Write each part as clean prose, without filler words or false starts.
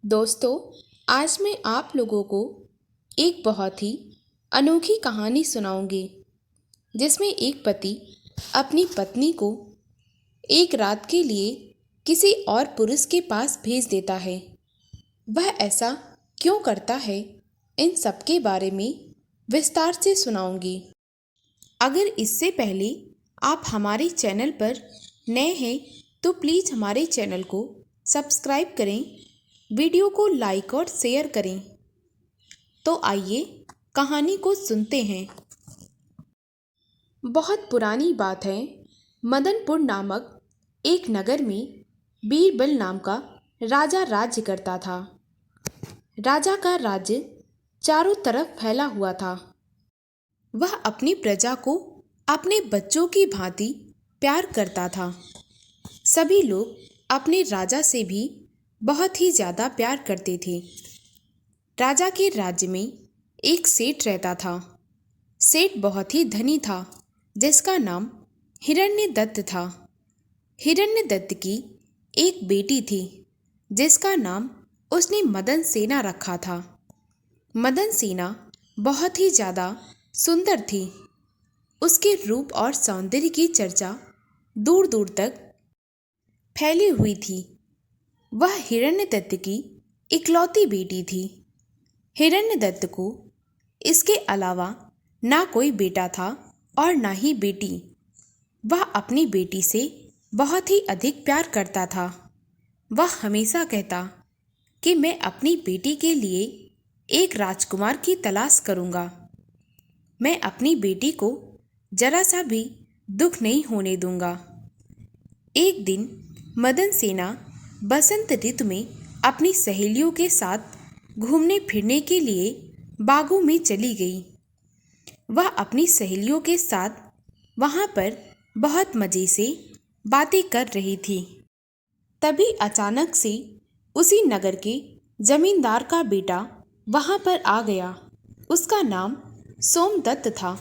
दोस्तों, आज मैं आप लोगों को एक बहुत ही अनोखी कहानी सुनाऊंगी जिसमें एक पति अपनी पत्नी को एक रात के लिए किसी और पुरुष के पास भेज देता है। वह ऐसा क्यों करता है, इन सब के बारे में विस्तार से सुनाऊंगी। अगर इससे पहले आप हमारे चैनल पर नए हैं तो प्लीज़ हमारे चैनल को सब्सक्राइब करें, वीडियो को लाइक और शेयर करें। तो आइए कहानी को सुनते हैं। बहुत पुरानी बात है, मदनपुर नामक एक नगर में बीरबल नाम का राजा राज्य करता था। राजा का राज्य चारों तरफ फैला हुआ था। वह अपनी प्रजा को अपने बच्चों की भांति प्यार करता था। सभी लोग अपने राजा से भी बहुत ही ज़्यादा प्यार करते थे। राजा के राज्य में एक सेठ रहता था। सेठ बहुत ही धनी था, जिसका नाम हिरण्यदत्त था। हिरण्यदत्त की एक बेटी थी, जिसका नाम उसने मदन सेना रखा था। मदन सेना बहुत ही ज़्यादा सुंदर थी। उसके रूप और सौंदर्य की चर्चा दूर दूर तक फैली हुई थी। वह हिरण्यदत्त की इकलौती बेटी थी। हिरण्यदत्त को इसके अलावा ना कोई बेटा था और ना ही बेटी। वह अपनी बेटी से बहुत ही अधिक प्यार करता था। वह हमेशा कहता कि मैं अपनी बेटी के लिए एक राजकुमार की तलाश करूँगा। मैं अपनी बेटी को जरा सा भी दुख नहीं होने दूंगा। एक दिन मदन सेना बसंत ऋतु में अपनी सहेलियों के साथ घूमने फिरने के लिए बागों में चली गई। वह अपनी सहेलियों के साथ वहाँ पर बहुत मज़े से बातें कर रही थी। तभी अचानक से उसी नगर के जमींदार का बेटा वहाँ पर आ गया। उसका नाम सोमदत्त था।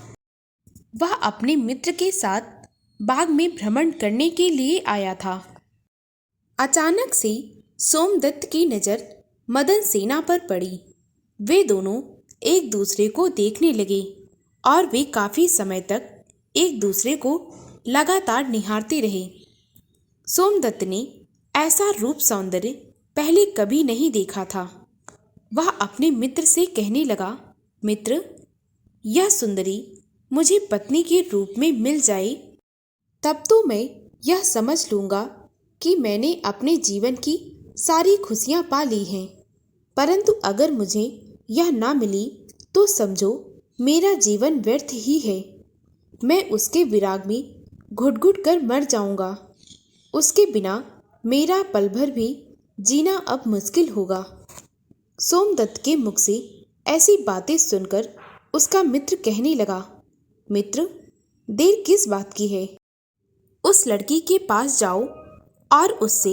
वह अपने मित्र के साथ बाग में भ्रमण करने के लिए आया था। अचानक से सोमदत्त की नज़र मदन सेना पर पड़ी। वे दोनों एक दूसरे को देखने लगे और वे काफ़ी समय तक एक दूसरे को लगातार निहारते रहे। सोमदत्त ने ऐसा रूप सौंदर्य पहले कभी नहीं देखा था। वह अपने मित्र से कहने लगा, मित्र, यह सुंदरी मुझे पत्नी के रूप में मिल जाए तब तो मैं यह समझ लूँगा कि मैंने अपने जीवन की सारी खुशियाँ पा ली हैं। परंतु अगर मुझे यह ना मिली तो समझो मेरा जीवन व्यर्थ ही है। मैं उसके विराग में घुट घुट कर मर जाऊँगा। उसके बिना मेरा पल भर भी जीना अब मुश्किल होगा। सोमदत्त के मुख से ऐसी बातें सुनकर उसका मित्र कहने लगा, मित्र, देर किस बात की है? उस लड़की के पास जाओ और उससे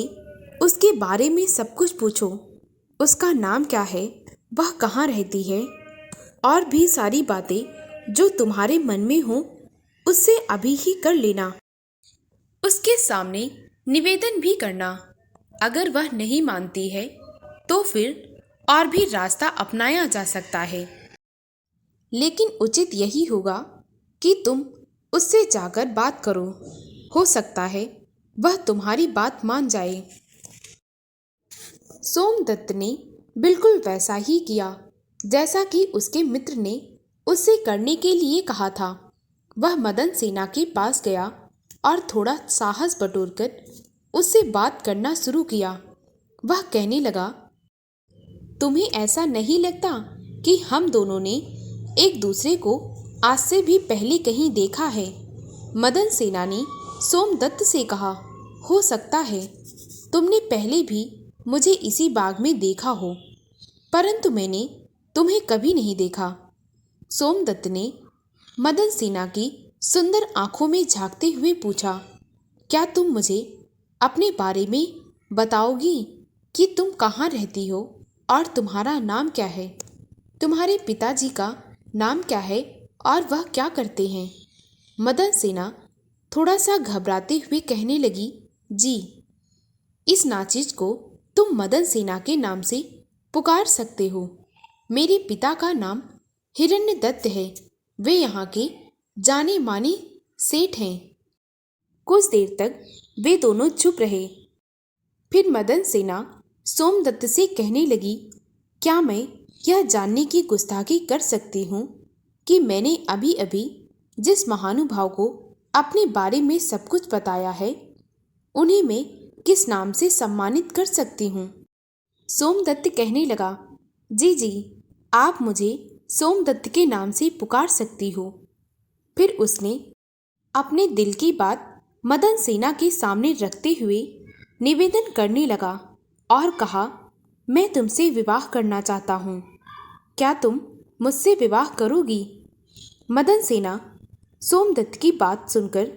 उसके बारे में सब कुछ पूछो। उसका नाम क्या है, वह कहाँ रहती है, और भी सारी बातें जो तुम्हारे मन में हो उससे अभी ही कर लेना। उसके सामने निवेदन भी करना। अगर वह नहीं मानती है तो फिर और भी रास्ता अपनाया जा सकता है। लेकिन उचित यही होगा कि तुम उससे जाकर बात करो। हो सकता है वह तुम्हारी बात मान जाए। सोमदत्त ने बिल्कुल वैसा ही किया जैसा कि उसके मित्र ने उससे करने के लिए कहा था। वह मदन सेना के पास गया और थोड़ा साहस बटोरकर उससे बात करना शुरू किया। वह कहने लगा, तुम्हें ऐसा नहीं लगता कि हम दोनों ने एक दूसरे को आज से भी पहले कहीं देखा है? मदन सेना ने सोमदत्त से कहा, हो सकता है तुमने पहले भी मुझे इसी बाग में देखा हो, परंतु मैंने तुम्हें कभी नहीं देखा। सोमदत्त ने मदन सेना की सुंदर आंखों में झांकते हुए पूछा, क्या तुम मुझे अपने बारे में बताओगी कि तुम कहाँ रहती हो और तुम्हारा नाम क्या है? तुम्हारे पिताजी का नाम क्या है और वह क्या करते हैं? मदन सेना थोड़ा सा घबराते हुए कहने लगी, जी, इस नाचिज को तुम मदन सेना के नाम से पुकार सकते हो। मेरे पिता का नाम हिरण्यदत्त है। वे यहाँ के जाने माने सेठ हैं। कुछ देर तक वे दोनों चुप रहे। फिर मदन सेना सोमदत्त से कहने लगी, क्या मैं यह जानने की गुस्ताखी कर सकती हूँ कि मैंने अभी अभी जिस महानुभाव को अपने बारे में सब कुछ बताया है, उन्हें मैं किस नाम से सम्मानित कर सकती हूँ? सोमदत्त कहने लगा, जी जी, आप मुझे सोमदत्त के नाम से पुकार सकती हो। फिर उसने अपने दिल की बात मदन सेना के सामने रखते हुए निवेदन करने लगा और कहा, मैं तुमसे विवाह करना चाहता हूँ। क्या तुम मुझसे विवाह करोगी? मदन सेना सोमदत्त की बात सुनकर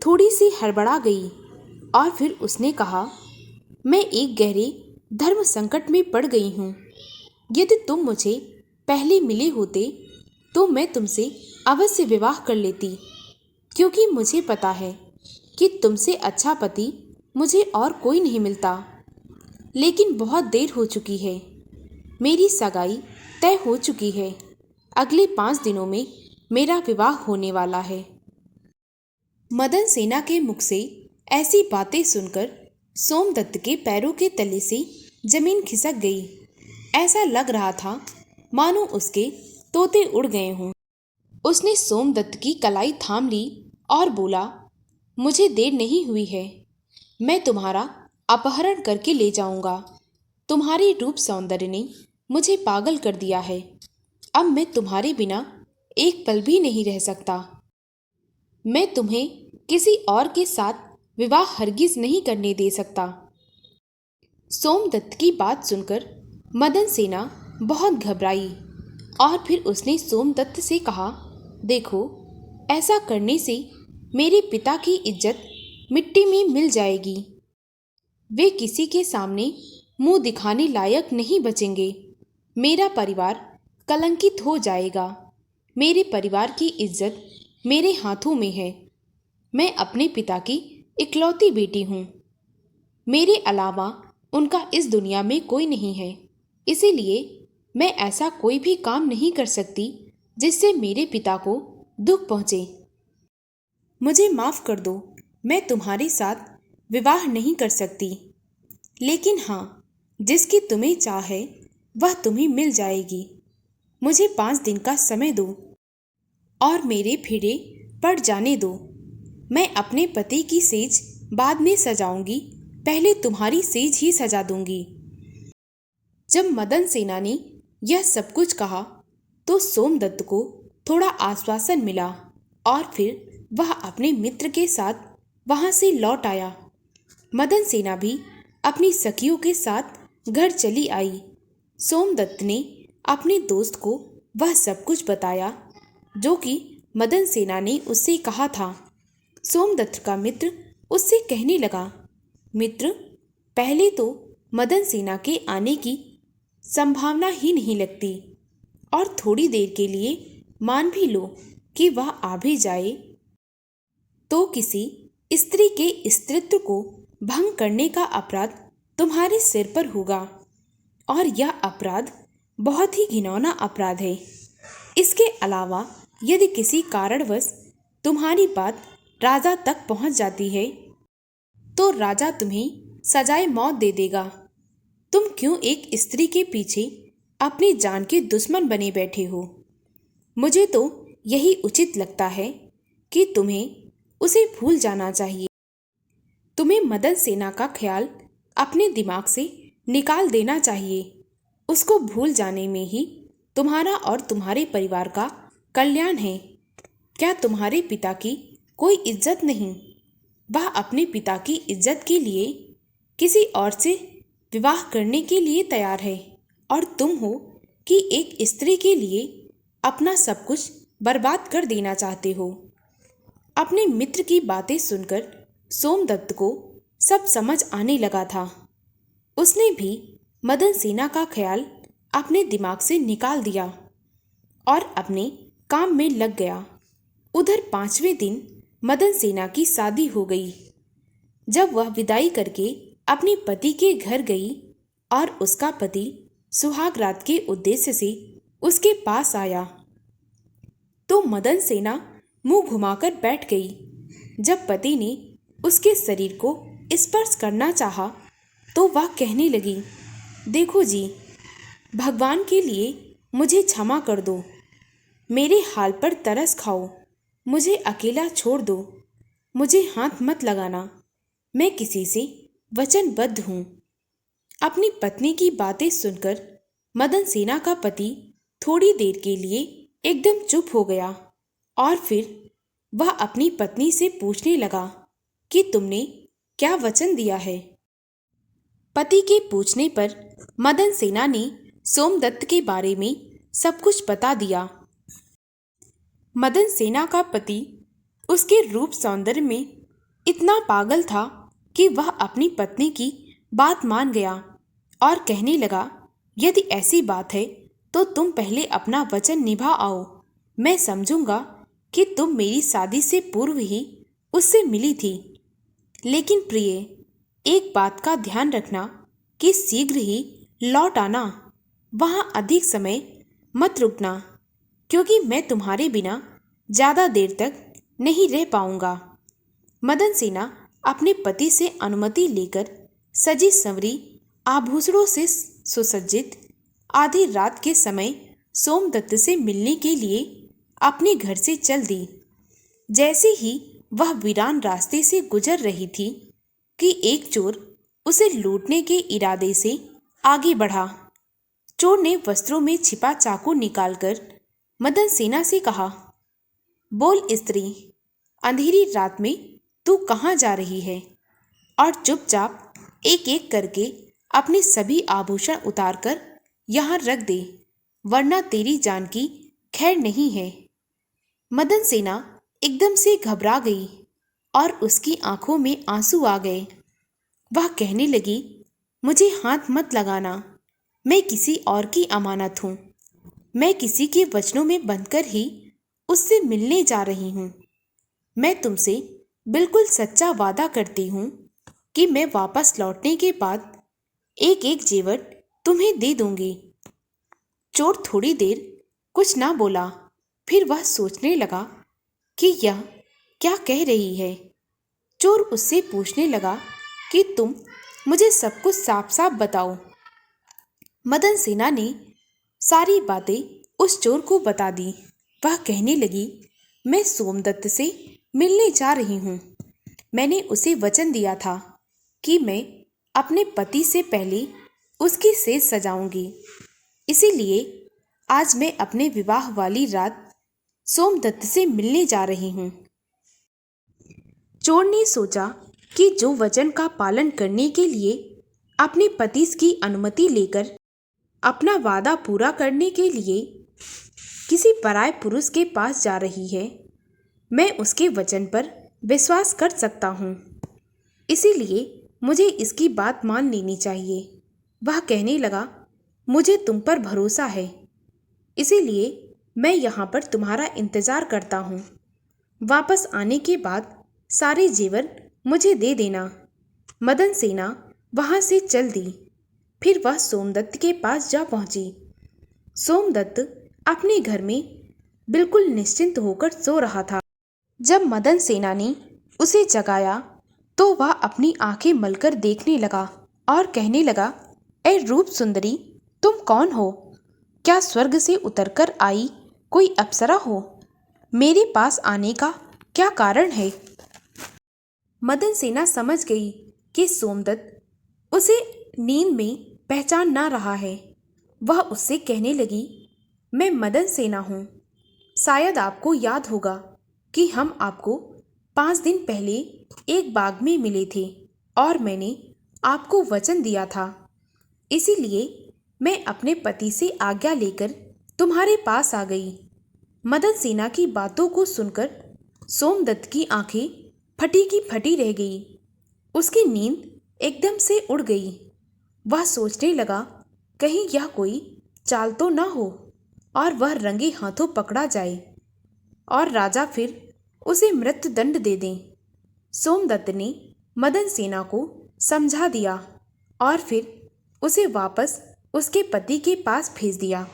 थोड़ी सी हड़बड़ा गई और फिर उसने कहा, मैं एक गहरे धर्म संकट में पड़ गई हूँ। यदि तुम मुझे पहले मिले होते तो मैं तुमसे अवश्य विवाह कर लेती, क्योंकि मुझे पता है कि तुमसे अच्छा पति मुझे और कोई नहीं मिलता। लेकिन बहुत देर हो चुकी है। मेरी सगाई तय हो चुकी है। अगले 5 दिनों में मेरा विवाह होने वाला है। मदन सेना के मुख से ऐसी बातें सुनकर सोमदत्त के पैरों के तले से जमीन खिसक गई। ऐसा लग रहा था मानो उसके तोते उड़ गए हों। उसने सोमदत्त की कलाई थाम ली और बोला, मुझे देर नहीं हुई है। मैं तुम्हारा अपहरण करके ले जाऊंगा। तुम्हारे रूप सौंदर्य ने मुझे पागल कर दिया है। अब मैं तुम्हारे बिना एक पल भी नहीं रह सकता। मैं तुम्हें किसी और के साथ विवाह हरगिज नहीं करने दे सकता। सोमदत्त की बात सुनकर मदन सेना बहुत घबराई और फिर उसने सोमदत्त से कहा, देखो, ऐसा करने से मेरे पिता की इज्जत मिट्टी में मिल जाएगी। वे किसी के सामने मुंह दिखाने लायक नहीं बचेंगे। मेरा परिवार कलंकित हो जाएगा। मेरे परिवार की इज्जत मेरे हाथों में है। मैं अपने पिता की इकलौती बेटी हूँ। मेरे अलावा उनका इस दुनिया में कोई नहीं है। इसीलिए मैं ऐसा कोई भी काम नहीं कर सकती जिससे मेरे पिता को दुख पहुँचे। मुझे माफ़ कर दो, मैं तुम्हारे साथ विवाह नहीं कर सकती। लेकिन हाँ, जिसकी तुम्हें चाह है वह तुम्हें मिल जाएगी। मुझे 5 दिन का समय दो और मेरे फेरे पड़ जाने दो। मैं अपने पति की सेज बाद में सजाऊंगी, पहले तुम्हारी सेज ही सजा दूंगी। जब मदन सेना ने यह सब कुछ कहा तो सोमदत्त को थोड़ा आश्वासन मिला और फिर वह अपने मित्र के साथ वहां से लौट आया। मदन सेना भी अपनी सखियों के साथ घर चली आई। सोमदत्त ने अपने दोस्त को वह सब कुछ बताया जो कि मदन सेना ने उससे कहा था। सोमदत्त का मित्र उससे कहने लगा, मित्र, पहले तो मदन सेना के आने की संभावना ही नहीं लगती और थोड़ी देर के लिए मान भी लो कि वह आ भी जाए तो किसी स्त्री के स्त्रीत्व को भंग करने का अपराध तुम्हारे सिर पर होगा और यह अपराध बहुत ही घिनौना अपराध है। इसके अलावा यदि किसी कारणवश तुम्हारी बात राजा तक पहुंच जाती है तो राजा तुम्हें सजाए मौत दे देगा। तुम क्यों एक स्त्री के पीछे अपनी जान के दुश्मन बने बैठे हो? मुझे तो यही उचित लगता है कि तुम्हें उसे भूल जाना चाहिए। तुम्हें मदन सेना का ख्याल अपने दिमाग से निकाल देना चाहिए। उसको भूल जाने में ही तुम्हारा और तुम्हारे परिवार का कल्याण है। क्या तुम्हारे पिता की कोई इज्जत नहीं? वह अपने पिता की इज्जत के लिए किसी और से विवाह करने के लिए तैयार है और तुम हो कि एक स्त्री के लिए अपना सब कुछ बर्बाद कर देना चाहते हो। अपने मित्र की बातें सुनकर सोमदत्त को सब समझ आने लगा था। उसने भी मदन सेना का ख्याल अपने दिमाग से निकाल दिया और अपने काम में लग गया। उधर 5वें दिन मदन सेना की शादी हो गई। जब वह विदाई करके अपने पति के घर गई और उसका पति सुहाग रात के उद्देश्य से उसके पास आया तो मदन सेना मुंह घुमाकर बैठ गई। जब पति ने उसके शरीर को स्पर्श करना चाहा तो वह कहने लगी, देखो जी, भगवान के लिए मुझे क्षमा कर दो, मेरे हाल पर तरस खाओ, मुझे अकेला छोड़ दो, मुझे हाथ मत लगाना, मैं किसी से वचनबद्ध हूँ। अपनी पत्नी की बातें सुनकर मदन सेना का पति थोड़ी देर के लिए एकदम चुप हो गया और फिर वह अपनी पत्नी से पूछने लगा कि तुमने क्या वचन दिया है। पति के पूछने पर मदन सेना ने सोमदत्त के बारे में सब कुछ बता दिया। मदन सेना का पति उसके रूप सौंदर्य में इतना पागल था कि वह अपनी पत्नी की बात मान गया और कहने लगा, यदि ऐसी बात है तो तुम पहले अपना वचन निभा आओ। मैं समझूंगा कि तुम मेरी शादी से पूर्व ही उससे मिली थी। लेकिन प्रिय, एक बात का ध्यान रखना कि शीघ्र ही लौट आना, वहाँ अधिक समय मत रुकना, क्योंकि मैं तुम्हारे बिना ज़्यादा देर तक नहीं रह पाऊंगा। मदन सेना अपने पति से अनुमति लेकर सजी संवरी आभूषणों से सुसज्जित आधी रात के समय सोमदत्त से मिलने के लिए अपने घर से चल दी। जैसे ही वह वीरान रास्ते से गुजर रही थी कि एक चोर उसे लूटने के इरादे से आगे बढ़ा। चोर ने वस्त्रों में छिपा चाकू निकालकर मदन सेना से कहा, बोल स्त्री, अंधेरी रात में तू कहाँ जा रही है? और चुपचाप एक एक करके अपने सभी आभूषण उतारकर यहाँ रख दे, वरना तेरी जान की खैर नहीं है। मदन सेना एकदम से घबरा गई और उसकी आंखों में आंसू आ गए। वह कहने लगी, मुझे हाथ मत लगाना, मैं किसी और की अमानत हूँ। मैं किसी के वचनों में बंधकर ही उससे मिलने जा रही हूँ। मैं तुमसे बिल्कुल सच्चा वादा करती हूँ कि मैं वापस लौटने के बाद एक एक जेवर तुम्हें दे दूंगी। चोर थोड़ी देर कुछ ना बोला, फिर वह सोचने लगा कि यह क्या कह रही है। चोर उससे पूछने लगा कि तुम मुझे सब कुछ साफ साफ बताओ। मदन सेना ने सारी बातें उस चोर को बता दी। वह कहने लगी, मैं सोमदत्त से मिलने जा रही हूँ। मैंने उसे वचन दिया था कि मैं अपने पति से पहले उसकी सेज सजाऊंगी, इसीलिए आज मैं अपने विवाह वाली रात सोमदत्त से मिलने जा रही हूँ। चोर ने सोचा कि जो वचन का पालन करने के लिए अपने पति की अनुमति लेकर अपना वादा पूरा करने के लिए किसी पराये पुरुष के पास जा रही है, मैं उसके वचन पर विश्वास कर सकता हूँ, इसीलिए मुझे इसकी बात मान लेनी चाहिए। वह कहने लगा, मुझे तुम पर भरोसा है, इसीलिए मैं यहाँ पर तुम्हारा इंतज़ार करता हूँ। वापस आने के बाद सारे जेवर मुझे दे देना। मदन सेना वहाँ से चल दी। फिर वह सोमदत्त के पास जा पहुँची। सोमदत्त अपने घर में बिल्कुल निश्चिंत होकर सो रहा था। जब मदन सेना ने उसे जगाया तो वह अपनी आंखें मलकर देखने लगा और कहने लगा, ए रूप सुंदरी, तुम कौन हो? क्या स्वर्ग से उतरकर आई कोई अप्सरा हो? मेरे पास आने का क्या कारण है? मदन सेना समझ गई कि सोमदत्त उसे नींद में पहचान ना रहा है। वह उससे कहने लगी, मैं मदन सेना हूँ। शायद आपको याद होगा कि हम आपको 5 दिन पहले एक बाग में मिले थे और मैंने आपको वचन दिया था, इसीलिए मैं अपने पति से आज्ञा लेकर तुम्हारे पास आ गई। मदन सेना की बातों को सुनकर सोमदत्त की आंखें फटी की फटी रह गई। उसकी नींद एकदम से उड़ गई। वह सोचने लगा, कहीं यह कोई चाल तो ना हो और वह रंगे हाथों पकड़ा जाए और राजा फिर उसे मृत्यु दंड दे दें। सोमदत्त ने मदन सेना को समझा दिया और फिर उसे वापस उसके पति के पास भेज दिया।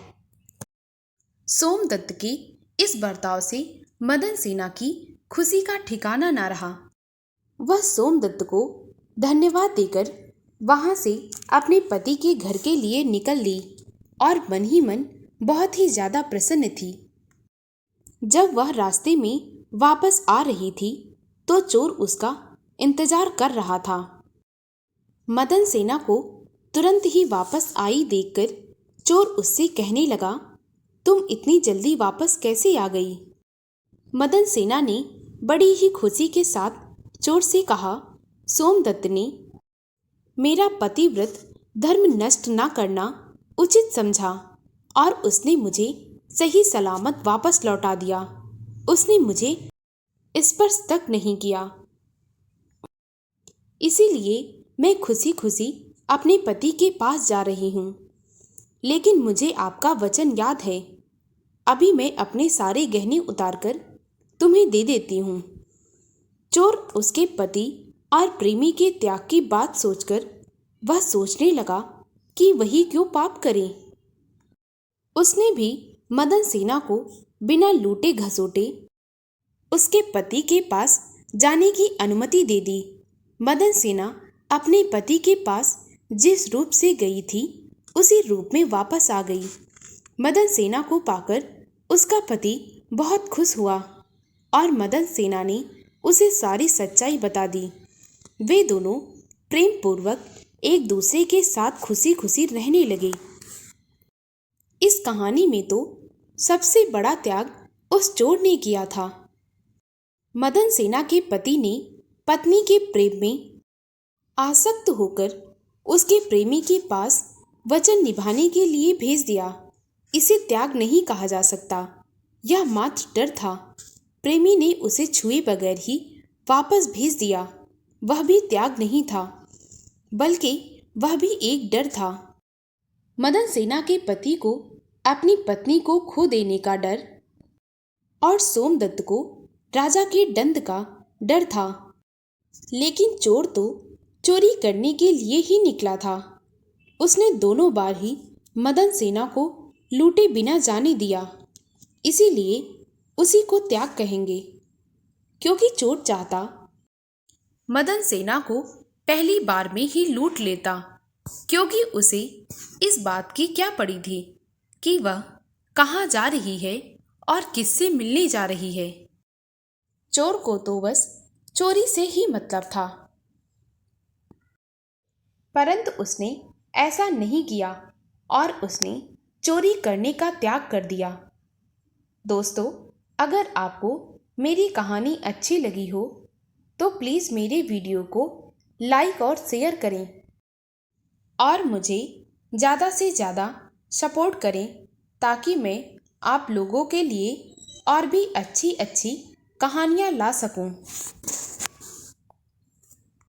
सोमदत्त के इस बर्ताव से मदन सेना की खुशी का ठिकाना न रहा। वह सोमदत्त को धन्यवाद देकर वहां से अपने पति के घर के लिए निकल ली और मन ही मन बहुत ही ज्यादा प्रसन्न थी। जब वह रास्ते में वापस आ रही थी तो चोर उसका इंतजार कर रहा था। मदन सेना को तुरंत ही वापस आई देखकर चोर उससे कहने लगा, तुम इतनी जल्दी वापस कैसे आ गई? मदन सेना ने बड़ी ही खुशी के साथ चोर से कहा, सोमदत्त ने मेरा पतिव्रत धर्म नष्ट न करना उचित समझा और उसने मुझे सही सलामत वापस लौटा दिया। उसने मुझे स्पर्श तक नहीं किया, इसीलिए मैं खुशी खुशी अपने पति के पास जा रही हूँ। लेकिन मुझे आपका वचन याद है। अभी मैं अपने सारे गहने उतारकर तुम्हें दे देती हूँ। चोर उसके पति और प्रेमी के त्याग की बात सोचकर वह सोचने लगा कि वही क्यों पाप करे। उसने भी मदन सेना को बिना लूटे घसोटे उसके पति के पास जाने की अनुमति दे दी। मदन सेना अपने पति के पास जिस रूप से गई थी उसी रूप में वापस आ गई। मदन सेना को पाकर उसका पति बहुत खुश हुआ और मदन सेना ने उसे सारी सच्चाई बता दी। वे दोनों प्रेम पूर्वक एक दूसरे के साथ खुशी खुशी रहने लगे। इस कहानी में तो सबसे बड़ा त्याग उस चोर ने किया था। मदन सेना के पति ने पत्नी के प्रेम में आसक्त होकर उसके प्रेमी के पास वचन निभाने के लिए भेज दिया। इसे त्याग नहीं कहा जा सकता, यह मात्र डर था। प्रेमी ने उसे छुए बगैर ही वापस भेज दिया। वह भी त्याग नहीं था, बल्कि वह भी एक डर था। मदन सेना के पति को अपनी पत्नी को खो देने का डर और सोमदत्त को राजा के दंड का डर था। लेकिन चोर तो चोरी करने के लिए ही निकला था। उसने दोनों बार ही मदन सेना को लूटे बिना जाने दिया, इसीलिए उसी को त्याग कहेंगे। क्योंकि चोर चाहता मदन सेना को पहली बार में ही लूट लेता, क्योंकि उसे इस बात की क्या पड़ी थी कि वह कहाँ जा रही है और किससे मिलने जा रही है। चोर को तो बस चोरी से ही मतलब था, परंतु उसने ऐसा नहीं किया और उसने चोरी करने का त्याग कर दिया। दोस्तों, अगर आपको मेरी कहानी अच्छी लगी हो तो प्लीज़ मेरे वीडियो को लाइक और शेयर करें और मुझे ज़्यादा से ज़्यादा सपोर्ट करें, ताकि मैं आप लोगों के लिए और भी अच्छी अच्छी कहानियाँ ला सकूं।